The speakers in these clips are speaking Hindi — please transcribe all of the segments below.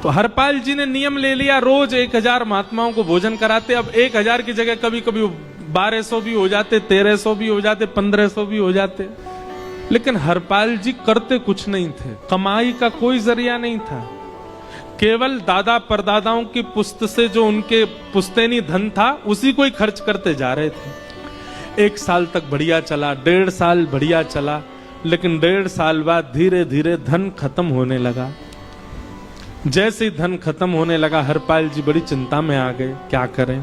तो हरपाल जी ने नियम ले लिया, रोज 1000 महात्माओं को भोजन कराते। अब 1000 की जगह कभी कभी 1200 भी हो जाते, 1300 भी हो जाते, 1500 भी हो जाते। लेकिन हरपाल जी करते कुछ नहीं थे, कमाई का कोई जरिया नहीं था। केवल दादा परदादाओं की पुश्त से जो उनके पुश्तैनी धन था उसी को ही खर्च करते जा रहे थे। 1 साल तक बढ़िया चला, 1.5 साल बढ़िया चला, लेकिन 1.5 साल बाद धीरे धीरे धन खत्म होने लगा। जैसे ही धन खत्म होने लगा हरपाल जी बड़ी चिंता में आ गए, क्या करें।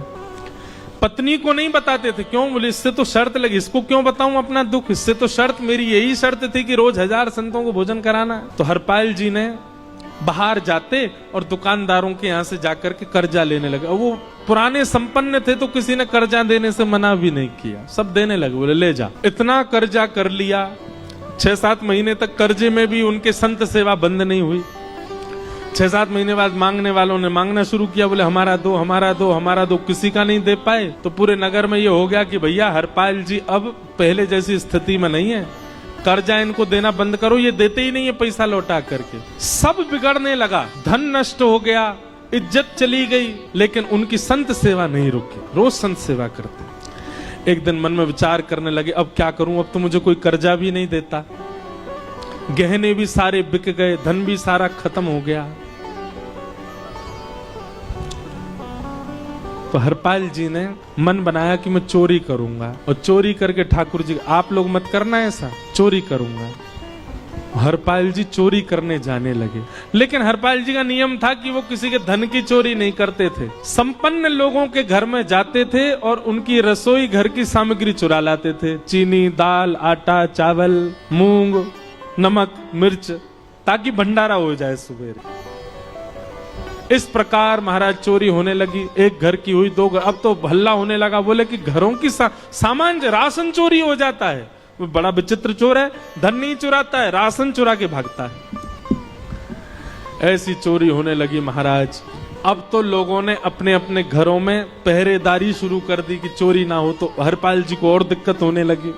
पत्नी को नहीं बताते थे, क्यों बोले इससे तो शर्त लगी, इसको क्यों बताऊं अपना दुख, इससे तो शर्त मेरी यही शर्त थी कि रोज 1000 संतों को भोजन कराना। तो हरपाल जी ने बाहर जाते और दुकानदारों के यहां से जाकर के कर्जा लेने लगे। वो पुराने संपन्न थे तो किसी ने कर्जा देने से मना भी नहीं किया, सब देने लगे, बोले ले जा। इतना कर्जा कर लिया, 6-7 महीने तक कर्जे में भी उनके संत सेवा बंद नहीं हुई। 6-7 महीने बाद मांगने वालों ने मांगना शुरू किया, बोले हमारा दो, हमारा दो, हमारा दो। किसी का नहीं दे पाए तो पूरे नगर में ये हो गया कि भैया हरपाल जी अब पहले जैसी स्थिति में नहीं है, कर्जा इनको देना बंद करो, ये देते ही नहीं है पैसा लौटा करके। सब बिगड़ने लगा, धन नष्ट हो गया, इज्जत चली गई, लेकिन उनकी संत सेवा नहीं रुकी, रोज संत सेवा करते। एक दिन मन में विचार करने लगे, अब क्या करूं, अब तो मुझे कोई कर्जा भी नहीं देता, गहने भी सारे बिक गए, धन भी सारा खत्म हो गया। तो हरपाल जी ने मन बनाया कि मैं चोरी करूंगा, और चोरी करके ठाकुर जी, आप लोग मत करना ऐसा, चोरी करूंगा। हरपाल जी चोरी करने जाने लगे, लेकिन हरपाल जी का नियम था कि वो किसी के धन की चोरी नहीं करते थे। संपन्न लोगों के घर में जाते थे और उनकी रसोई घर की सामग्री चुरा लाते थे, चीनी, दाल, आटा, चावल, मूंग, नमक, मिर्च, ताकि भंडारा हो जाए सुबह। इस प्रकार महाराज चोरी होने लगी। एक घर की हुई, 2 घर, अब तो हल्ला होने लगा, बोले कि घरों की सामान राशन चोरी हो जाता है। वो बड़ा विचित्र चोर है, धन नहीं चुराता है, राशन चुरा के भागता है। ऐसी चोरी होने लगी महाराज। अब तो लोगों ने अपने अपने घरों में पहरेदारी शुरू कर दी कि चोरी ना हो। तो हरपाल जी को और दिक्कत होने लगी,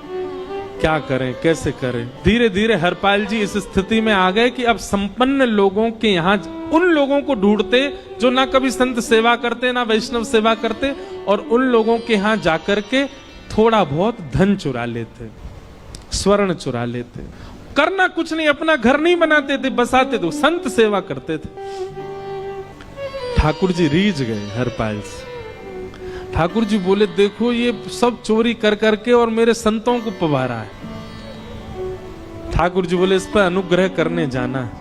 क्या करें, कैसे करें। धीरे धीरे हरपाल जी इस स्थिति में आ गए कि अब संपन्न लोगों के यहाँ उन लोगों को ढूंढते जो ना कभी संत सेवा करते ना वैष्णव सेवा करते, और उन लोगों के यहाँ जाकर के थोड़ा बहुत धन चुरा लेते, स्वर्ण चुरा लेते। करना कुछ नहीं, अपना घर नहीं बनाते थे, बसाते थे, संत सेवा करते थे। ठाकुर जी रीझ गए हरपाल से। ठाकुर जी बोले देखो ये सब चोरी कर करके और मेरे संतों को पवारा है। ठाकुर जी बोले इस पर अनुग्रह करने जाना है।